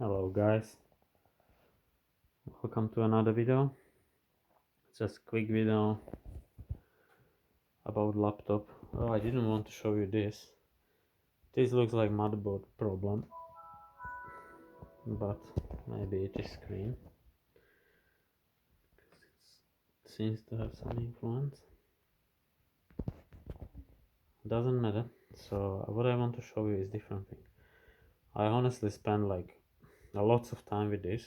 Hello guys, welcome to another video. Just a quick video about laptop. Oh, I didn't want to show you this. This looks like motherboard problem, but maybe it is screen. It seems to have some influence. Doesn't matter. So what I want to show you is different thing. I honestly spend like a lots of time with this,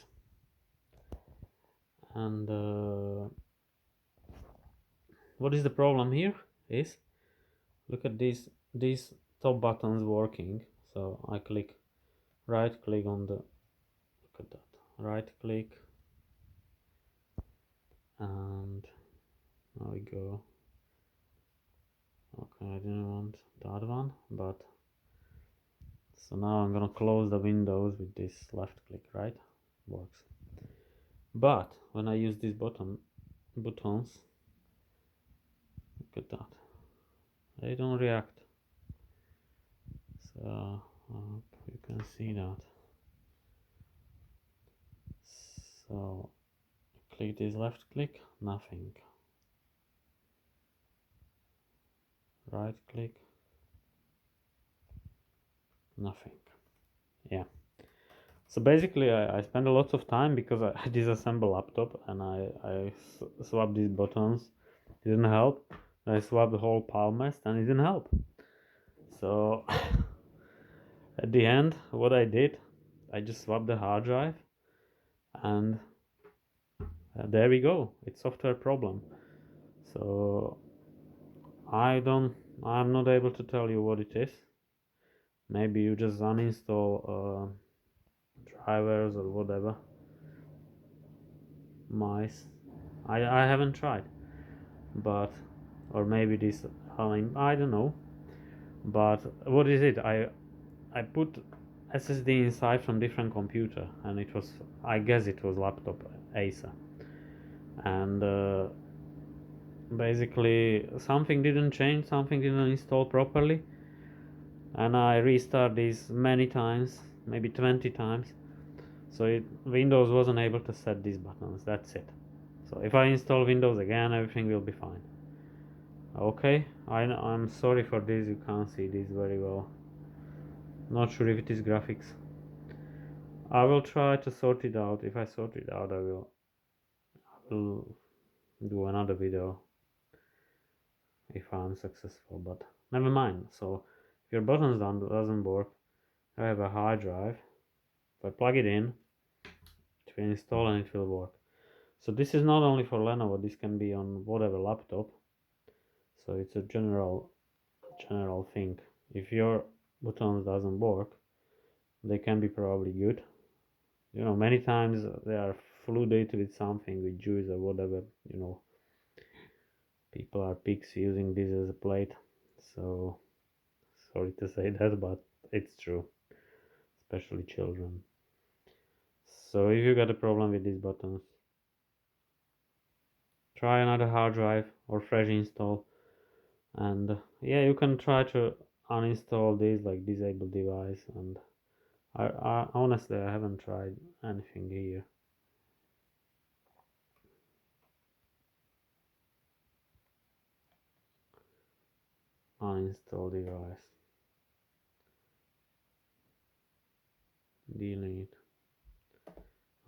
and what is the problem here is, look at these top buttons working. So I right click on the, look at that, right click, and now we go. Okay, I didn't want that one, but so now I'm gonna close the windows with this left click, right? Works. But when I use these buttons, look at that, they don't react. So you can see that. So click this left click, nothing. Right click, nothing. Yeah. So basically I spend a lot of time because I disassemble laptop and I swap these buttons. It didn't help. I swapped the whole palm rest and it didn't help. So at the end, what I did, I just swapped the hard drive, and there we go. It's software problem. So I'm not able to tell you what it is. Maybe you just uninstall drivers or whatever. Mice. I haven't tried, but or maybe this, I don't know. But what is it? I put SSD inside from different computer, and it was, I guess it was laptop Acer, and basically something didn't change, something didn't install properly, and I restart this many times, maybe 20 times. So Windows wasn't able to set these buttons. That's it. So if I install Windows again, everything will be fine. Okay, I'm sorry for this. You can't see this very well. Not sure if it is graphics. I will try to sort it out. If I sort it out, I will do another video if I'm successful, but never mind. So if your buttons doesn't work, I have a hard drive. If I plug it in, it will install and it will work. So this is not only for Lenovo, this can be on whatever laptop. So it's a general thing. If your buttons doesn't work, they can be probably good. You know, many times they are flooded with something, with juice or whatever, you know. People are pigs using this as a plate. So sorry to say that, but it's true, especially children. So if you got a problem with these buttons, try another hard drive or fresh install. And yeah, you can try to uninstall these, like disable device. And I honestly, I haven't tried anything here. Uninstall device, delete,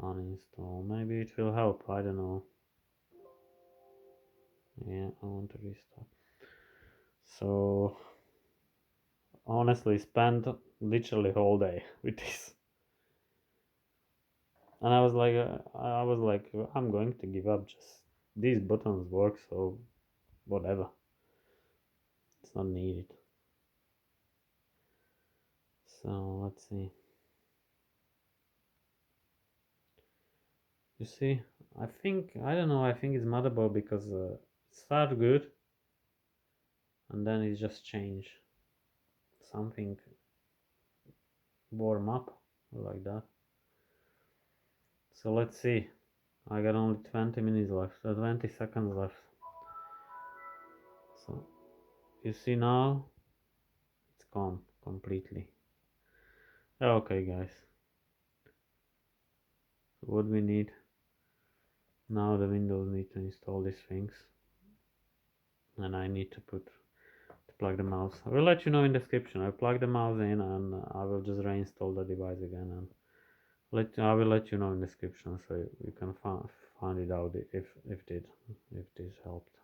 uninstall. Maybe it will help, I don't know. Yeah, I want to restart. So honestly, spent literally whole day with this, and I was like, I'm going to give up. Just these buttons work, so whatever. It's not needed. So let's see. You see, I don't know. I think it's motherboard because it started good, and then it just changed. Something warm up like that. So let's see. I got only 20 minutes left, 20 seconds left. So you see now, it's gone completely. Okay, guys. what we need now, the Windows need to install these things, and I need to plug the mouse. I will let you know in description. I plug the mouse in, and I will just reinstall the device again, and I will let you know in description, so you can find it out if this helped.